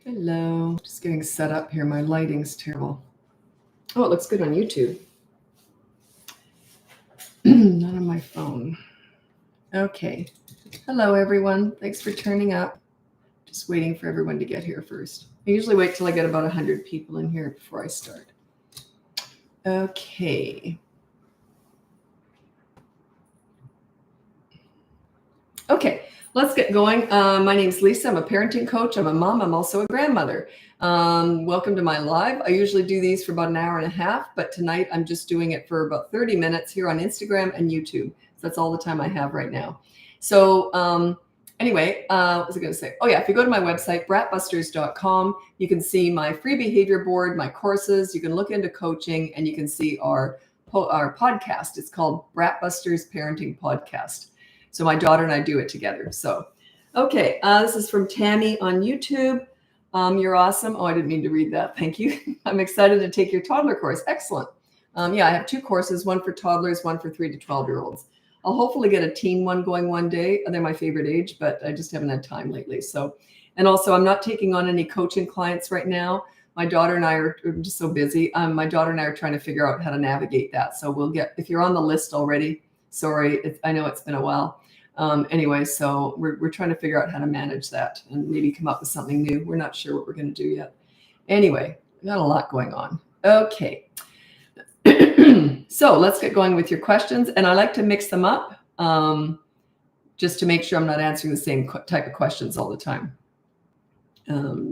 Hello. Just getting set up here. My lighting's terrible. Oh, it looks good on YouTube. Not on my phone. Okay. Hello, everyone. Thanks for turning up. Just waiting for everyone to get here first. I usually wait till I get about 100 people in here before I start. Okay. Okay, let's get going. My name's Lisa. I'm a parenting coach. I'm a mom. I'm also a grandmother. Welcome to my live. I usually do these for about an hour and a half, but tonight I'm just doing it for about 30 minutes here on Instagram and YouTube. So that's all the time I have right now. So anyway, what was I going to say? Oh yeah, if you go to my website, BratBusters.com, you can see my free behavior board, my courses. You can look into coaching, and you can see our podcast. It's called BratBusters Parenting Podcast. So my daughter and I do it together. So, okay, this is from Tammy on YouTube. You're awesome. Oh, I didn't mean to read that. Thank you. I'm excited to take your toddler course. Excellent. Yeah, I have 2 courses, one for toddlers, one for 3 to 12-year-olds. I'll hopefully get a teen one going one day. They're my favorite age, but I just haven't had time lately. So, and also I'm not taking on any coaching clients right now. My daughter and I are just so busy. My daughter and I are trying to figure out how to navigate that. So we'll get, if you're on the list already, sorry, I know it's been a while. Anyway, so we're trying to figure out how to manage that and maybe come up with something new. We're not sure what we're going to do yet. Anyway, we got a lot going on. Okay. So let's get going with your questions. And I like to mix them up just to make sure I'm not answering the same type of questions all the time.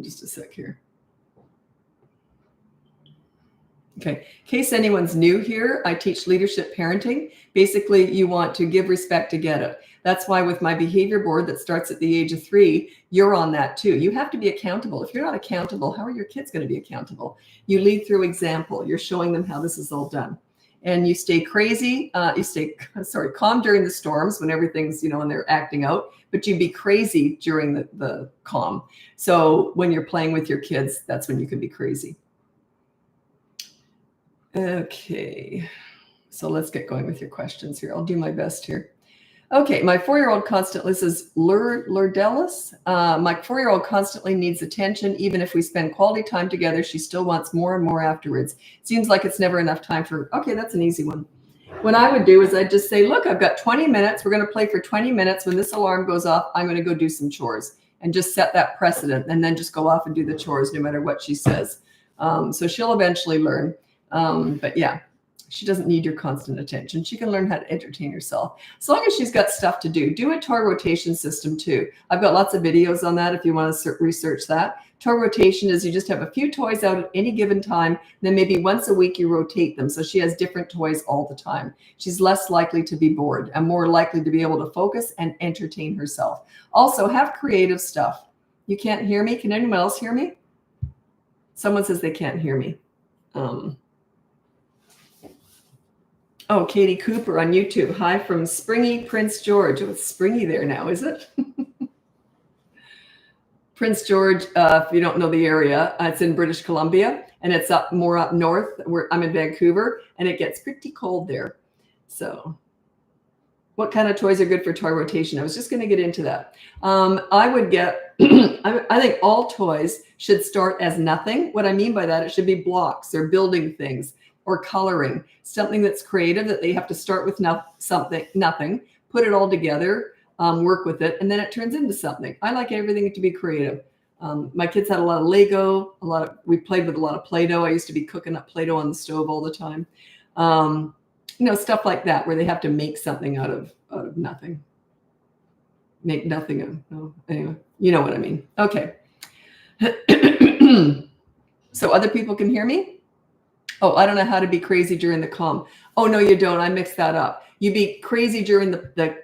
Just a sec here. Okay, in case anyone's new here, I teach leadership parenting. Basically, you want to give respect to get it. That's why with my behavior board that starts at the age of 3, you're on that too. You have to be accountable. If you're not accountable, how are your kids going to be accountable? You lead through example. You're showing them how this is all done. And you stay calm during the storms when everything's, when they're acting out, but you be crazy during the calm. So when you're playing with your kids, that's when you can be crazy. Okay, so let's get going with your questions here. I'll do my best here. Okay, my 4-year-old constantly, this is Lourdelis. My 4-year-old constantly needs attention. Even if we spend quality time together, she still wants more and more afterwards. Seems like it's never enough time for, okay, that's an easy one. What I would do is I'd just say, look, I've got 20 minutes. We're going to play for 20 minutes. When this alarm goes off, I'm going to go do some chores, and just set that precedent, and then just go off and do the chores no matter what she says. So she'll eventually learn. But yeah, she doesn't need your constant attention. She can learn how to entertain herself. As long as she's got stuff to do. Do a toy rotation system too. I've got lots of videos on that if you want to research that. Toy rotation is you just have a few toys out at any given time. Then maybe once a week you rotate them. So she has different toys all the time. She's less likely to be bored and more likely to be able to focus and entertain herself. Also, have creative stuff. You can't hear me? Can anyone else hear me? Someone says they can't hear me. Oh, Katie Cooper on YouTube. Hi from Springy Prince George. Oh, it's springy there now, is it? Prince George, if you don't know the area, it's in British Columbia, and it's more up north where I'm in Vancouver, and it gets pretty cold there. So what kind of toys are good for toy rotation? I was just going to get into that. I would get, I think all toys should start as nothing. What I mean by that, it should be blocks or building things, or coloring, something that's creative that they have to start with nothing, put it all together, work with it, and then it turns into something. I like everything to be creative. My kids had a lot of Lego, we played with a lot of Play-Doh. I used to be cooking up Play-Doh on the stove all the time. Stuff like that, where they have to make something out of nothing. Make nothing anyway, you know what I mean. Okay. So other people can hear me? Oh, I don't know how to be crazy during the calm. Oh, no, you don't. I mixed that up. You be crazy during the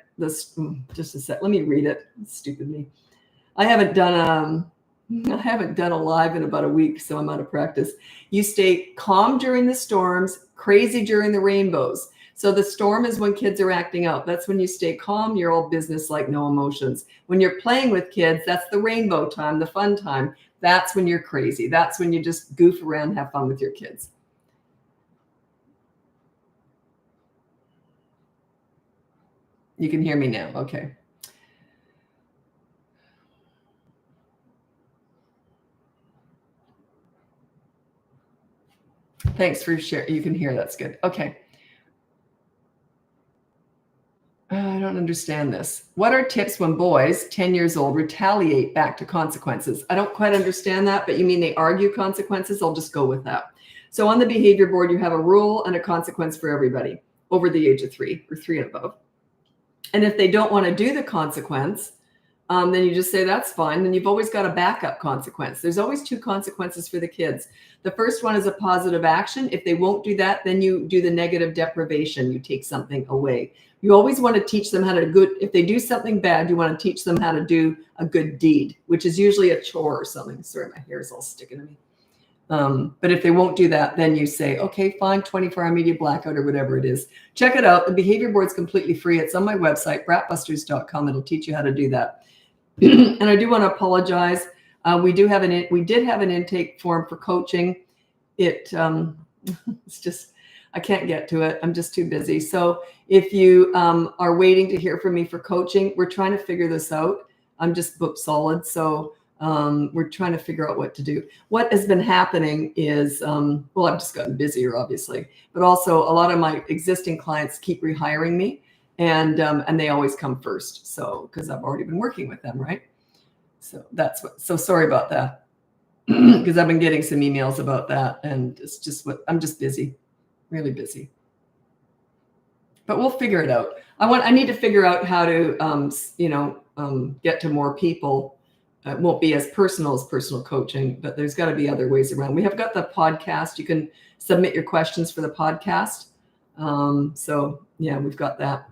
just a sec. Let me read it. Stupid me. I haven't done a live in about a week, so I'm out of practice. You stay calm during the storms, crazy during the rainbows. So the storm is when kids are acting out. That's when you stay calm. You're all business, like no emotions. When you're playing with kids, that's the rainbow time, the fun time. That's when you're crazy. That's when you just goof around, have fun with your kids. You can hear me now. Okay. Thanks for sharing. You can hear, that's good. Okay. I don't understand this. What are tips when boys 10 years old retaliate back to consequences? I don't quite understand that, but you mean they argue consequences? I'll just go with that. So on the behavior board, you have a rule and a consequence for everybody over the age of 3 or 3 and above. And if they don't want to do the consequence, then you just say, that's fine. Then you've always got a backup consequence. There's always 2 consequences for the kids. The first one is a positive action. If they won't do that, then you do the negative deprivation. You take something away. You always want to teach them how to if they do something bad, you want to teach them how to do a good deed, which is usually a chore or something. Sorry, my hair is all sticking to me. But if they won't do that, then you say, okay, fine, 24-hour media blackout or whatever it is. Check it out. The behavior board's completely free. It's on my website, BratBusters.com. It'll teach you how to do that. And I do want to apologize. We did have an intake form for coaching. It's just, I can't get to it. I'm just too busy. So if you are waiting to hear from me for coaching, we're trying to figure this out. I'm just booked solid. So we're trying to figure out what to do. What has been happening is, well, I've just gotten busier, obviously, but also a lot of my existing clients keep rehiring me. And they always come first. So, because I've already been working with them, right? So that's what, so sorry about that. Because I've been getting some emails about that. And it's just I'm just busy, really busy. But we'll figure it out. I need to figure out how to, get to more people. It won't be as personal coaching, but there's got to be other ways around. We have got the podcast. You can submit your questions for the podcast. So yeah, we've got that.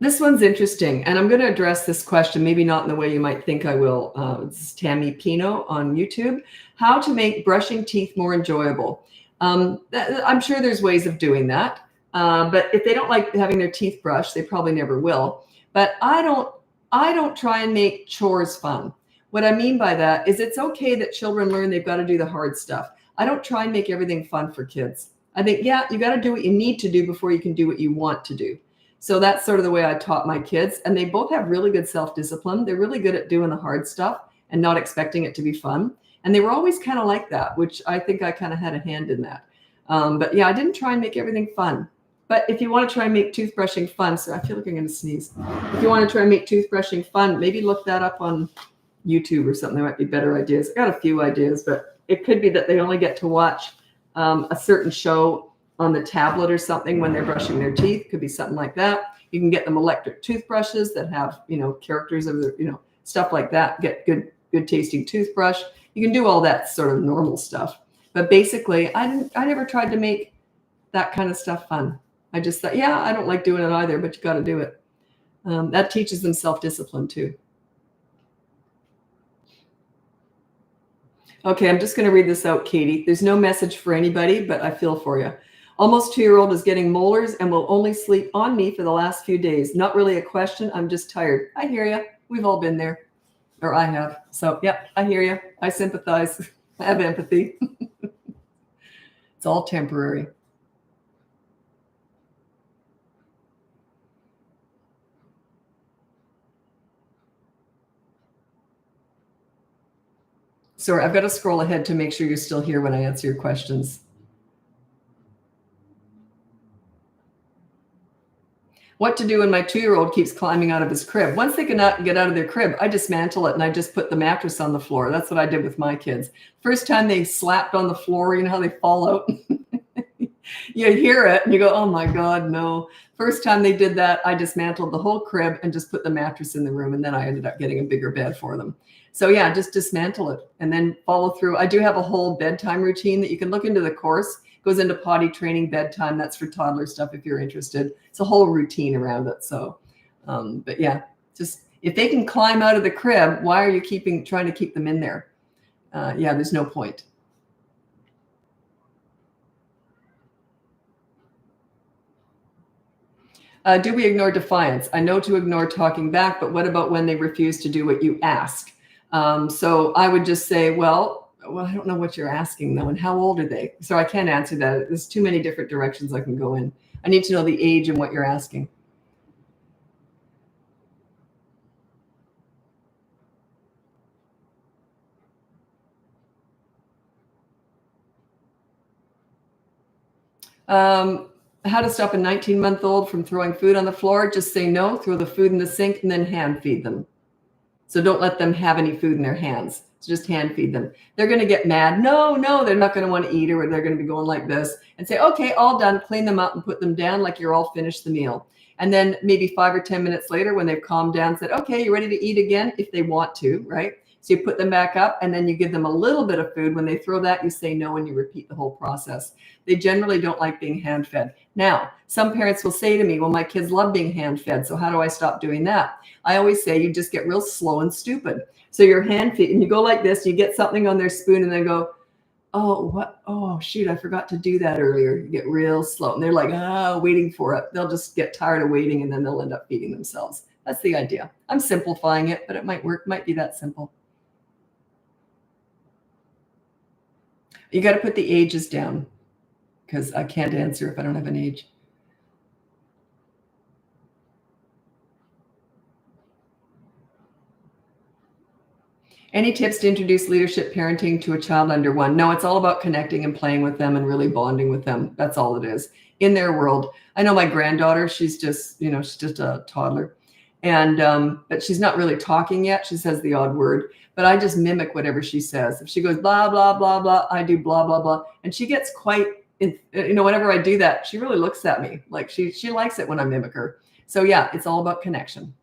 This one's interesting, and I'm going to address this question, maybe not in the way you might think I will. This is Tammy Pino on YouTube. How to make brushing teeth more enjoyable. I'm sure there's ways of doing that, but if they don't like having their teeth brushed, they probably never will. But I don't try and make chores fun. What I mean by that is it's okay that children learn they've got to do the hard stuff. I don't try and make everything fun for kids. I think, yeah, you got to do what you need to do before you can do what you want to do. So that's sort of the way I taught my kids. And they both have really good self-discipline. They're really good at doing the hard stuff and not expecting it to be fun. And they were always kind of like that, which I think I kind of had a hand in that. But yeah, I didn't try and make everything fun. But if you want to try and make toothbrushing fun, so I feel like I'm going to sneeze. If you want to try and make toothbrushing fun, maybe look that up on YouTube or something. There might be better ideas. I got a few ideas, but it could be that they only get to watch a certain show on the tablet or something when they're brushing their teeth. Could be something like that. You can get them electric toothbrushes that have, characters of the, stuff like that. Get good tasting toothbrush. You can do all that sort of normal stuff. But basically, I never tried to make that kind of stuff fun. I just thought, yeah, I don't like doing it either, but you got to do it. That teaches them self-discipline too. Okay, I'm just going to read this out, Katie. There's no message for anybody, but I feel for you. Almost 2-year-old is getting molars and will only sleep on me for the last few days. Not really a question. I'm just tired. I hear you. We've all been there, or I have. So, yeah, I hear you. I sympathize. I have empathy. It's all temporary. Sorry, I've got to scroll ahead to make sure you're still here when I answer your questions. What to do when my 2-year-old keeps climbing out of his crib? Once they cannot get out of their crib, I dismantle it and I just put the mattress on the floor. That's what I did with my kids. First time they slapped on the floor, you know how they fall out? You hear it and you go, oh my God, no. First time they did that, I dismantled the whole crib and just put the mattress in the room. And then I ended up getting a bigger bed for them. So yeah, just dismantle it and then follow through. I do have a whole bedtime routine that you can look into the course. It goes into potty training, bedtime. That's for toddler stuff if you're interested. It's a whole routine around it. So, but yeah, just if they can climb out of the crib, why are you trying to keep them in there? Yeah, there's no point. Do we ignore defiance? I know to ignore talking back, but what about when they refuse to do what you ask? So I would just say, well, I don't know what you're asking though, and how old are they? So I can't answer that. There's too many different directions I can go in. I need to know the age and what you're asking. How to stop a 19-month-old from throwing food on the floor. Just say no, throw the food in the sink, and then hand feed them. So don't let them have any food in their hands. So just hand feed them. They're going to get mad. No, they're not going to want to eat, or they're going to be going like this and say, okay, all done. Clean them up and put them down like you're all finished the meal. And then maybe 5 or 10 minutes later, when they've calmed down, said, okay, you ready to eat again? If they want to, right? So you put them back up, and then you give them a little bit of food. When they throw that, you say no, and you repeat the whole process. They generally don't like being hand-fed. Now, some parents will say to me, well, my kids love being hand-fed, so how do I stop doing that? I always say you just get real slow and stupid. So you're hand-feeding, and you go like this, you get something on their spoon, and they go, oh, what? Oh, shoot, I forgot to do that earlier. You get real slow, and they're like, waiting for it. They'll just get tired of waiting, and then they'll end up feeding themselves. That's the idea. I'm simplifying it, but it might work, might be that simple. You got to put the ages down, because I can't answer if I don't have an age. Any tips to introduce leadership parenting to a child under 1? No, it's all about connecting and playing with them and really bonding with them. That's all it is in their world. I know my granddaughter, she's just a toddler. And, but she's not really talking yet. She says the odd word, but I just mimic whatever she says. If she goes, blah, blah, blah, blah, I do blah, blah, blah. And she gets quite, whenever I do that, she really looks at me like she likes it when I mimic her. So yeah, it's all about connection.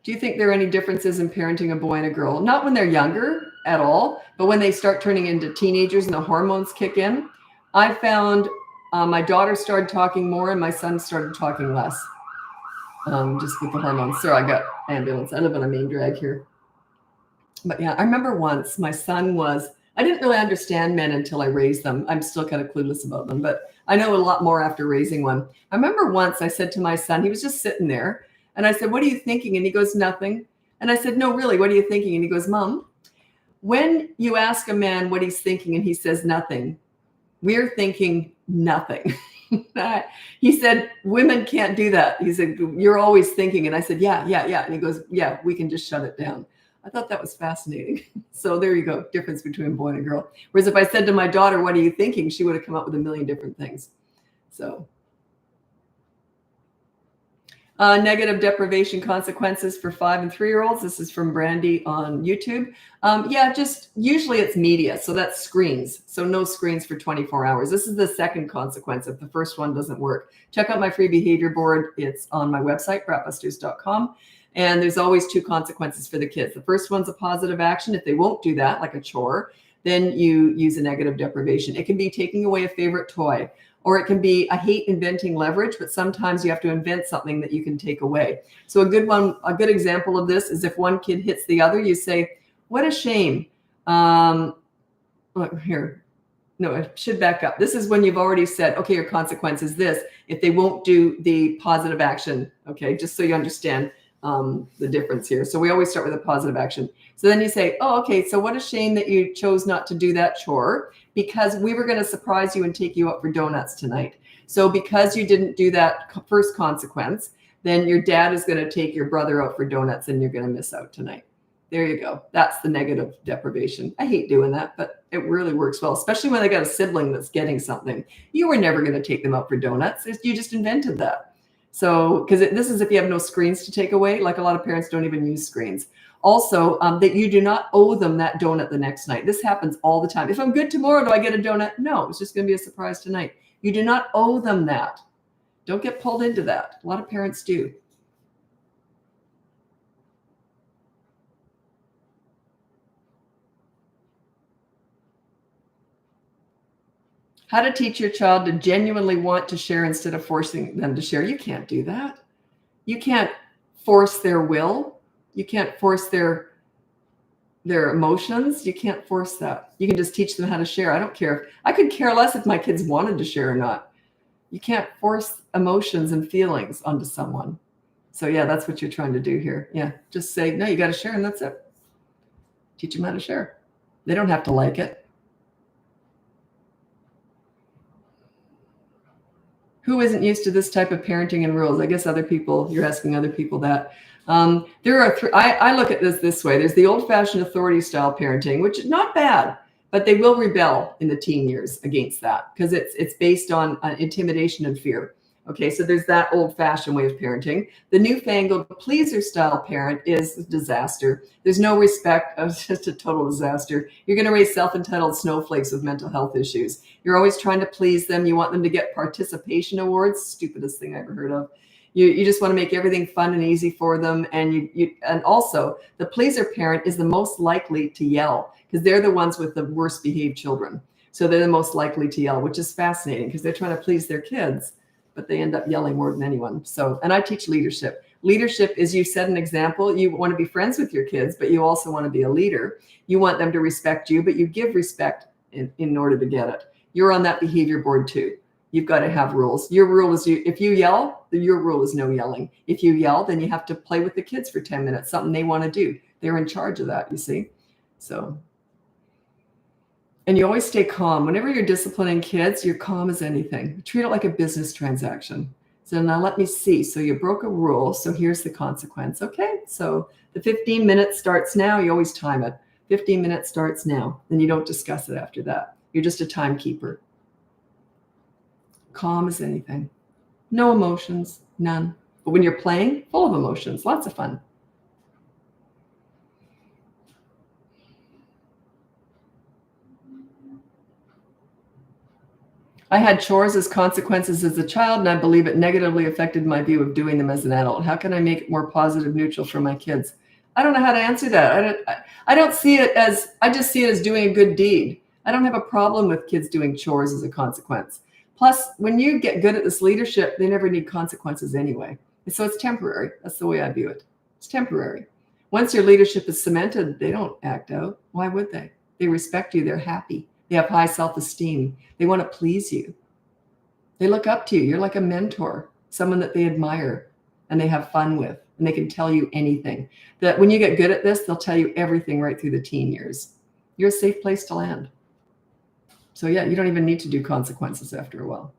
Do you think there are any differences in parenting a boy and a girl? Not when they're younger at all, but when they start turning into teenagers and the hormones kick in. I found my daughter started talking more and my son started talking less, just with the hormones. Sorry, I got ambulance. I live on a main drag here. But yeah, I remember once my son I didn't really understand men until I raised them. I'm still kind of clueless about them, but I know a lot more after raising one. I remember once I said to my son, he was just sitting there, and I said, what are you thinking? And he goes, nothing. And I said, no, really, what are you thinking? And he goes, Mom, when you ask a man what he's thinking and he says nothing, we're thinking nothing. He said, women can't do that. He said, you're always thinking. And I said, yeah. And he goes, yeah, we can just shut it down. I thought that was fascinating. So there you go, difference between a boy and a girl. Whereas if I said to my daughter, what are you thinking? She would have come up with a million different things. So negative deprivation consequences for 5 and 3-year-olds. This is from Brandy on YouTube. Just usually it's media. So that's screens. So no screens for 24 hours. This is the second consequence if the first one doesn't work. Check out my free behavior board. It's on my website, BratBusters.com. And there's always 2 consequences for the kids. The first one's a positive action. If they won't do that, like a chore, then you use a negative deprivation. It can be taking away a favorite toy, or it can be, I hate inventing leverage, but sometimes you have to invent something that you can take away. So a good example of this is if one kid hits the other, you say, what a shame. Here. No, I should back up. This is when you've already said, okay, your consequence is this, if they won't do the positive action, okay, just so you understand the difference here. So we always start with a positive action. So then you say, oh, okay, so what a shame that you chose not to do that chore because we were going to surprise you and take you out for donuts tonight. So because you didn't do that first consequence, then your dad is going to take your brother out for donuts and you're going to miss out tonight. There you go. That's the negative deprivation. I hate doing that, but it really works well, especially when they got a sibling that's getting something. You were never going to take them out for donuts. You just invented that. So, because this is if you have no screens to take away, like a lot of parents don't even use screens. Also, that you do not owe them that donut the next night. This happens all the time. If I'm good tomorrow, do I get a donut? No, it's just going to be a surprise tonight. You do not owe them that. Don't get pulled into that. A lot of parents do. How to teach your child to genuinely want to share instead of forcing them to share. You can't do that. You can't force their will. You can't force their emotions. You can't force that. You can just teach them how to share. I don't care. I could care less if my kids wanted to share or not. You can't force emotions and feelings onto someone. So yeah, that's what you're trying to do here. Yeah, just say, no, you got to share and that's it. Teach them how to share. They don't have to like it. Who isn't used to this type of parenting and rules? I guess other people, you're asking other people that. There are I look at this way. There's the old-fashioned authority style parenting, which is not bad, but they will rebel in the teen years against that because it's based on intimidation and fear. Okay, so there's that old-fashioned way of parenting. The newfangled pleaser style parent is a disaster. There's no respect. It's just a total disaster. You're going to raise self-entitled snowflakes with mental health issues. You're always trying to please them. You want them to get participation awards. Stupidest thing I ever heard of. You just want to make everything fun and easy for them. And and also the pleaser parent is the most likely to yell because they're the ones with the worst behaved children. So they're the most likely to yell, which is fascinating because they're trying to please their kids, but they end up yelling more than anyone. So, and I teach leadership. Leadership is you set an example. You want to be friends with your kids, but you also want to be a leader. You want them to respect you, but you give respect in order to get it. You're on that behavior board too. You've got to have rules. Your rule is if you yell, your rule is no yelling. If you yell, then you have to play with the kids for 10 minutes, something they want to do. They're in charge of that, you see? So, and you always stay calm. Whenever you're disciplining kids, you're calm as anything. Treat it like a business transaction. So now let me see. So you broke a rule. So here's the consequence. Okay. So the 15 minutes starts now. You always time it. 15 minutes starts now. Then you don't discuss it after that. You're just a timekeeper. Calm as anything. No emotions, none. But when you're playing, full of emotions, lots of fun. I had chores as consequences as a child, and I believe it negatively affected my view of doing them as an adult. How can I make it more positive, neutral for my kids? I don't know how to answer that. I don't see it as, I just see it as doing a good deed. I don't have a problem with kids doing chores as a consequence. Plus, when you get good at this leadership, they never need consequences anyway. So it's temporary. That's the way I view it. It's temporary. Once your leadership is cemented, they don't act out. Why would they? They respect you. They're happy. They have high self-esteem. They want to please you. They look up to you. You're like a mentor, someone that they admire and they have fun with, and they can tell you anything. That when you get good at this, they'll tell you everything right through the teen years. You're a safe place to land. So yeah, you don't even need to do consequences after a while.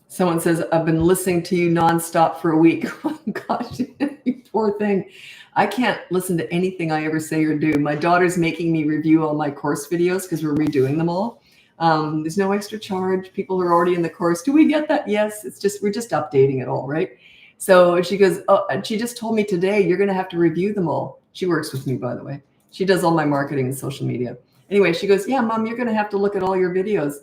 Someone says, I've been listening to you nonstop for a week. Oh gosh, you poor thing. I can't listen to anything I ever say or do. My daughter's making me review all my course videos because we're redoing them all. There's no extra charge. People are already in the course. Do we get that? Yes. It's just, we're just updating it all, right? So she goes, oh, and she just told me today, you're going to have to review them all. She works with me, by the way. She does all my marketing and social media. Anyway, she goes, yeah, Mom, you're going to have to look at all your videos.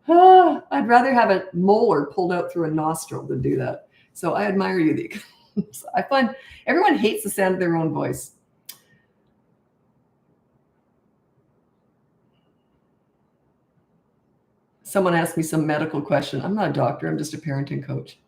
I'd rather have a molar pulled out through a nostril than do that. So I admire you. I find everyone hates the sound of their own voice. Someone asked me some medical question. I'm not a doctor. I'm just a parenting coach.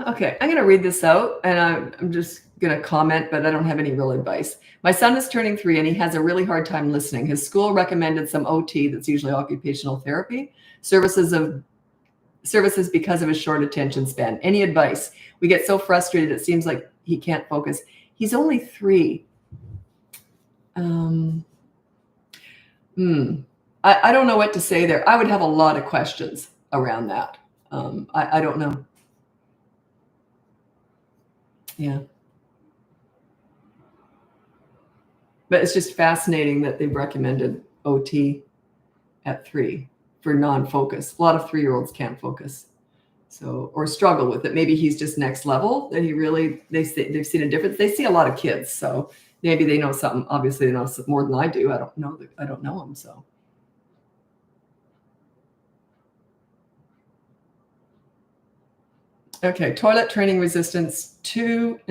Okay, I'm going to read this out, and I'm just going to comment, but I don't have any real advice. My son is turning 3, and he has a really hard time listening. His school recommended some OT, that's usually occupational therapy, services because of his short attention span. Any advice? We get so frustrated, it seems like he can't focus. He's only 3. I don't know what to say there. I would have a lot of questions around that. I don't know. Yeah. But it's just fascinating that they've recommended OT at 3 for non-focus. A lot of 3-year-olds can't focus, so, or struggle with it. Maybe he's just next level, that they've seen a difference. They see a lot of kids, so maybe they know something. Obviously, they know more than I do. I don't know them, so. Okay, toilet training resistance, 2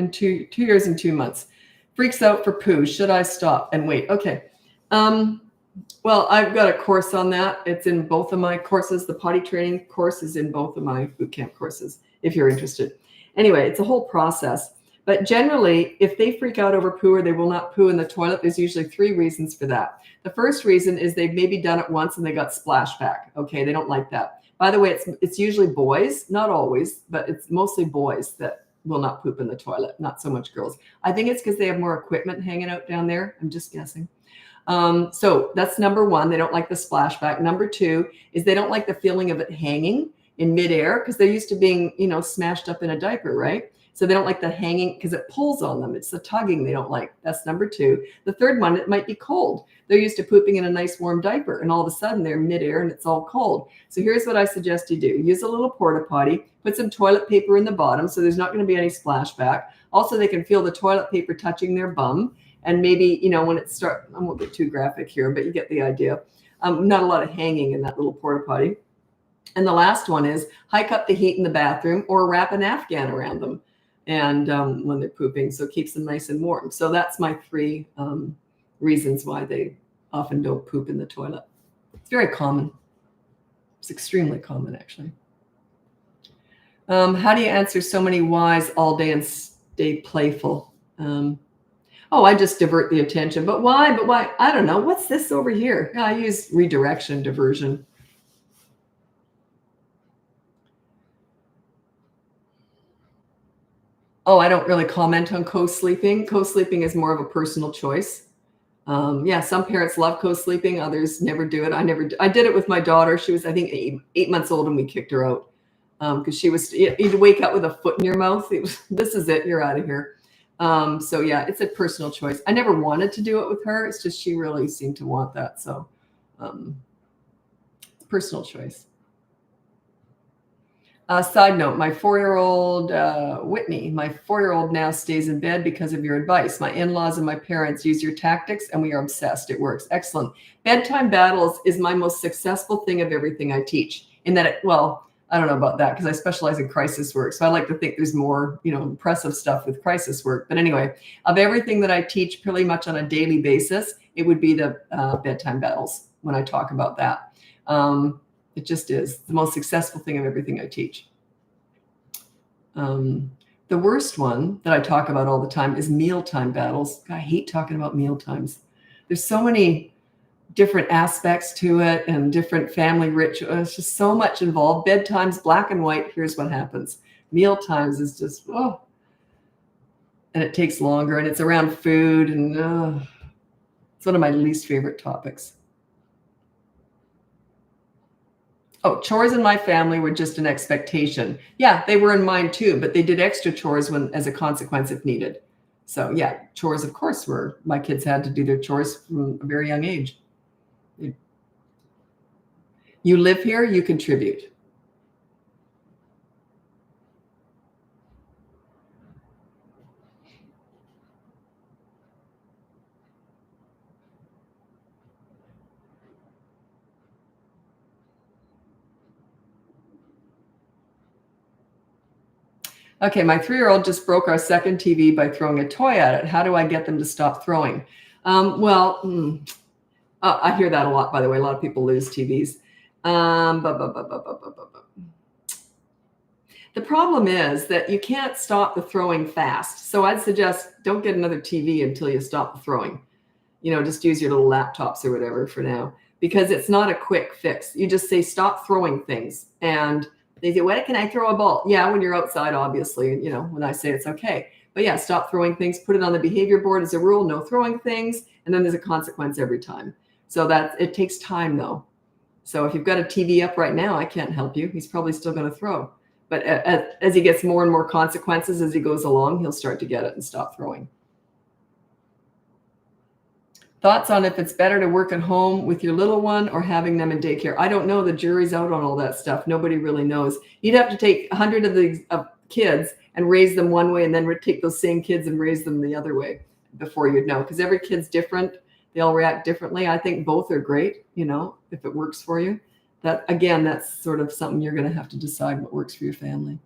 years and 2 months. Freaks out for poo. Should I stop and wait? Okay. Well, I've got a course on that. It's in both of my courses. The potty training course is in both of my boot camp courses, if you're interested. Anyway, it's a whole process. But generally, if they freak out over poo or they will not poo in the toilet, there's usually 3 reasons for that. The first reason is they've maybe done it once and they got splashback. Okay, they don't like that. By the way, it's usually boys, not always, but it's mostly boys that will not poop in the toilet, not so much girls. I think it's because they have more equipment hanging out down there. I'm just guessing. So that's number 1. They don't like the splashback. Number 2 is they don't like the feeling of it hanging in midair because they're used to being, smashed up in a diaper, right? So they don't like the hanging because it pulls on them. It's the tugging they don't like. That's number 2. The third one, it might be cold. They're used to pooping in a nice warm diaper, and all of a sudden they're midair and it's all cold. So here's what I suggest you do. Use a little porta potty, put some toilet paper in the bottom so there's not going to be any splashback. Also, they can feel the toilet paper touching their bum. And maybe, when it starts, I won't get too graphic here, but you get the idea. Not a lot of hanging in that little porta potty. And the last one is hike up the heat in the bathroom or wrap an Afghan around them and when they're pooping, so it keeps them nice and warm. So that's my 3 reasons why they often don't poop in the toilet. It's very common. It's extremely common, actually. How do you answer so many whys all day and stay playful? I just divert the attention. But why? I don't know. What's this over here? I use redirection, diversion. I don't really comment on co-sleeping. Co-sleeping is more of a personal choice. Some parents love co-sleeping. Others never do it. I did it with my daughter. She was, I think, 8 months old, and we kicked her out because you'd wake up with a foot in your mouth. This is it. You're out of here. It's a personal choice. I never wanted to do it with her. It's just she really seemed to want that. So personal choice. Side note, my 4-year-old, Whitney, my 4-year-old now stays in bed because of your advice. My in-laws and my parents use your tactics and we are obsessed. It works. Excellent. Bedtime battles is my most successful thing of everything I teach in that I don't know about that because I specialize in crisis work. So I like to think there's more, impressive stuff with crisis work. But anyway, of everything that I teach pretty much on a daily basis, it would be the bedtime battles when I talk about that. It just is the most successful thing of everything I teach. The worst one that I talk about all the time is mealtime battles. I hate talking about meal times. There's so many different aspects to it and different family rituals. It's just so much involved. Bedtime's black and white. Here's what happens. Meal times is just, and it takes longer and it's around food and it's one of my least favorite topics. Chores in my family were just an expectation. Yeah, they were in mine too, but they did extra chores as a consequence if needed. So yeah, chores, of course, my kids had to do their chores from a very young age. You live here, you contribute. Okay, my 3-year-old just broke our second TV by throwing a toy at it. How do I get them to stop throwing? I hear that a lot, by the way. A lot of people lose TVs. The problem is that you can't stop the throwing fast. So I'd suggest don't get another TV until you stop the throwing. Just use your little laptops or whatever for now, because it's not a quick fix. You just say, stop throwing things. And they say, when can I throw a ball? Yeah, when you're outside, obviously, when I say it's okay. But yeah, stop throwing things, put it on the behavior board as a rule, no throwing things. And then there's a consequence every time. So it takes time though. So if you've got a TV up right now, I can't help you. He's probably still going to throw. But as he gets more and more consequences as he goes along, he'll start to get it and stop throwing. Thoughts on if it's better to work at home with your little one or having them in daycare? I don't know. The jury's out on all that stuff. Nobody really knows. You'd have to take 100 of these kids and raise them one way and then take those same kids and raise them the other way before you'd know. Because every kid's different. They all react differently. I think both are great, if it works for you. That's sort of something you're going to have to decide what works for your family.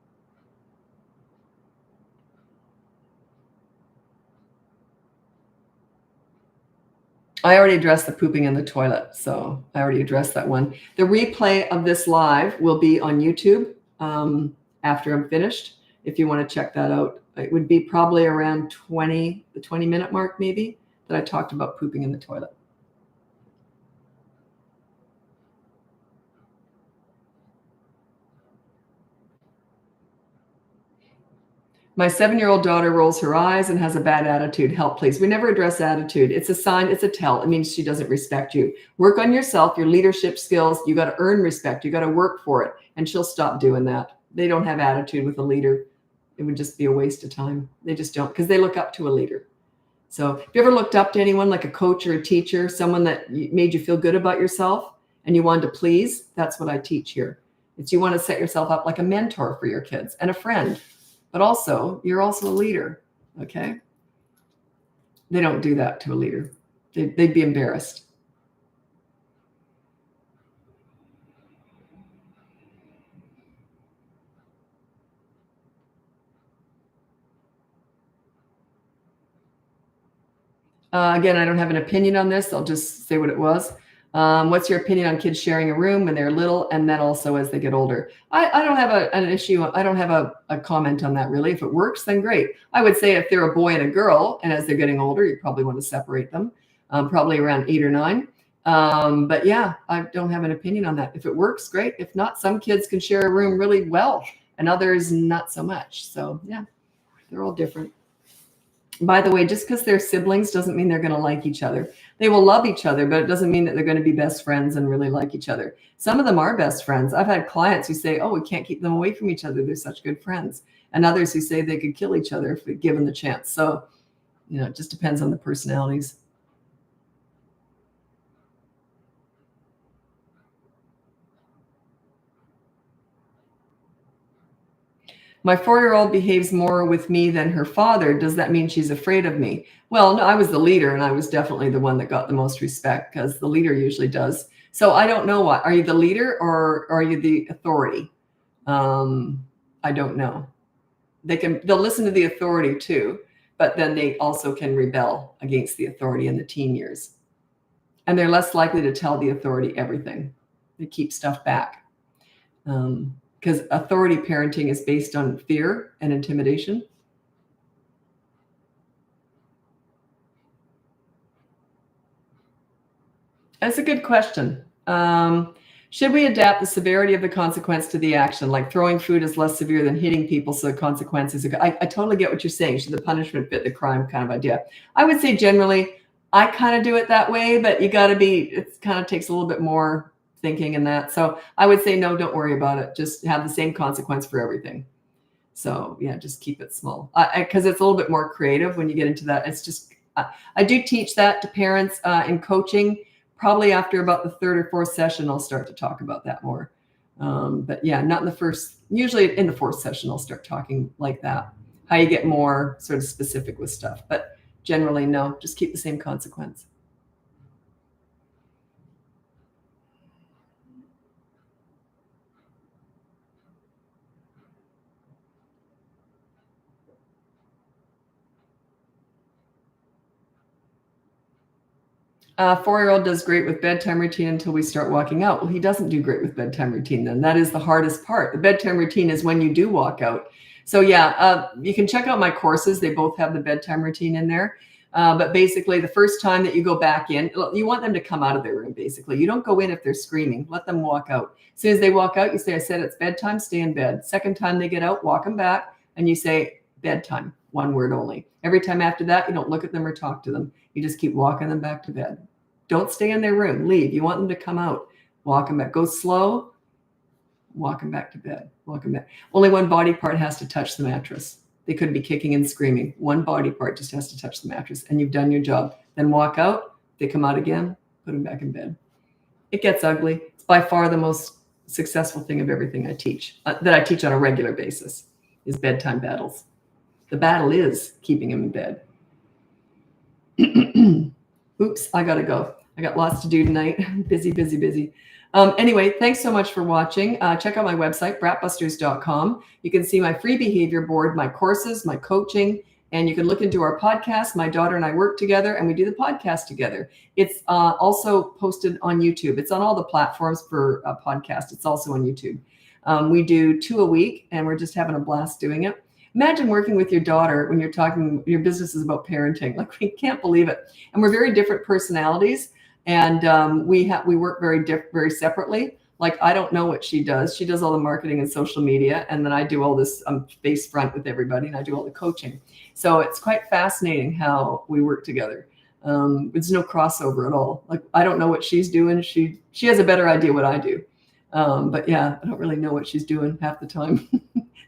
I already addressed the pooping in the toilet, so I already addressed that one. The replay of this live will be on YouTube after I'm finished, if you want to check that out it would be probably around the 20-minute mark maybe, that I talked about pooping in the toilet. My 7-year-old daughter rolls her eyes and has a bad attitude. Help, please. We never address attitude. It's a sign, it's a tell. It means she doesn't respect you. Work on yourself, your leadership skills. You got to earn respect. You got to work for it. And she'll stop doing that. They don't have attitude with a leader. It would just be a waste of time. They just don't, because they look up to a leader. So if you ever looked up to anyone like a coach or a teacher, someone that made you feel good about yourself and you wanted to please, that's what I teach here. It's you want to set yourself up like a mentor for your kids and a friend. But also, you're also a leader, okay? They don't do that to a leader. They'd be embarrassed. Again, I don't have an opinion on this. I'll just say what it was. What's your opinion on kids sharing a room when they're little and then also as they get older? I don't have an issue. I don't have a comment on that really. If it works, then great. I would say if they're a boy and a girl and as they're getting older, you probably want to separate them, probably around 8 or 9. But yeah, I don't have an opinion on that. If it works, great. If not, some kids can share a room really well and others not so much. So yeah, they're all different. By the way, just because they're siblings doesn't mean they're going to like each other. They will love each other, but it doesn't mean that they're going to be best friends and really like each other. Some of them are best friends. I've had clients who say, oh, we can't keep them away from each other. They're such good friends. And others who say they could kill each other if given the chance. So, it just depends on the personalities. My 4-year-old behaves more with me than her father. Does that mean she's afraid of me? Well, no, I was the leader and I was definitely the one that got the most respect because the leader usually does. So I don't know what. Are you the leader or are you the authority? I don't know. They'll listen to the authority too, but then they also can rebel against the authority in the teen years. And they're less likely to tell the authority everything. They keep stuff back. Because authority parenting is based on fear and intimidation. That's a good question. Should we adapt the severity of the consequence to the action? Like throwing food is less severe than hitting people, so the consequences are. I totally get what you're saying. Should the punishment fit the crime kind of idea? I would say generally, I kind of do it that way, but you got to be, it kind of takes a little bit more thinking in that. So I would say, no, don't worry about it. Just have the same consequence for everything. So yeah, just keep it small. Because it's a little bit more creative when you get into that. It's just, I do teach that to parents in coaching. Probably after about the 3rd or 4th session, I'll start to talk about that more. But yeah, not in the first, usually in the 4th session, I'll start talking like that. How you get more sort of specific with stuff. But generally, no, just keep the same consequence. 4-year-old does great with bedtime routine until we start walking out. Well, he doesn't do great with bedtime routine then. That is the hardest part. The bedtime routine is when you do walk out. So yeah, you can check out my courses. They both have the bedtime routine in there. But basically the first time that you go back in, you want them to come out of their room, basically. You don't go in if they're screaming. Let them walk out. As soon as they walk out, you say, I said it's bedtime, stay in bed. Second time they get out, walk them back, and you say bedtime, one word only. Every time after that, you don't look at them or talk to them. You just keep walking them back to bed. Don't stay in their room. Leave. You want them to come out. Walk them back. Go slow. Walk them back to bed. Walk them back. Only one body part has to touch the mattress. They could be kicking and screaming. One body part just has to touch the mattress, and you've done your job. Then walk out. They come out again. Put them back in bed. It gets ugly. It's by far the most successful thing of everything I teach, that I teach on a regular basis, is bedtime battles. The battle is keeping them in bed. Oops, I gotta go. I got lots to do tonight. Busy, busy, busy. Anyway, thanks so much for watching. Check out my website, BratBusters.com. You can see my free behavior board, my courses, my coaching, and you can look into our podcast. My daughter and I work together and we do the podcast together. It's also posted on YouTube. It's on all the platforms for a podcast. It's also on YouTube. We do 2 a week and we're just having a blast doing it. imagine working with your daughter when you're talking, your business is about parenting. Like, we can't believe it. And we're very different personalities. And we work very separately. Like, I don't know what she does. She does all the marketing and social media. And then I do all this face front with everybody, and I do all the coaching. So it's quite fascinating how we work together. There's no crossover at all. Like, I don't know what she's doing. She has a better idea what I do. But yeah, I don't really know what she's doing half the time.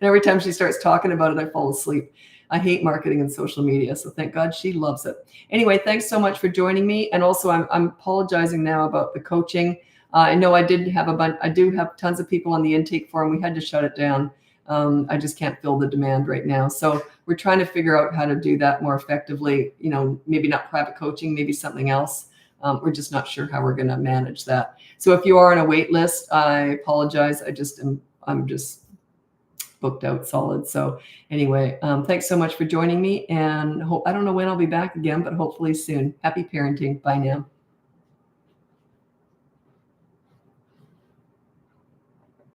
And every time she starts talking about it, I fall asleep. I hate marketing and social media, so thank God she loves it. Anyway, thanks so much for joining me. And also, I'm apologizing now about the coaching. I know I do have tons of people on the intake form. We had to shut it down. I just can't fill the demand right now. So we're trying to figure out how to do that more effectively. You know, maybe not private coaching, maybe something else. We're just not sure how we're going to manage that. So if you are on a wait list, I apologize. I'm just booked out solid. So anyway, thanks so much for joining me, and I don't know when I'll be back again, but hopefully soon. Happy parenting. Bye now.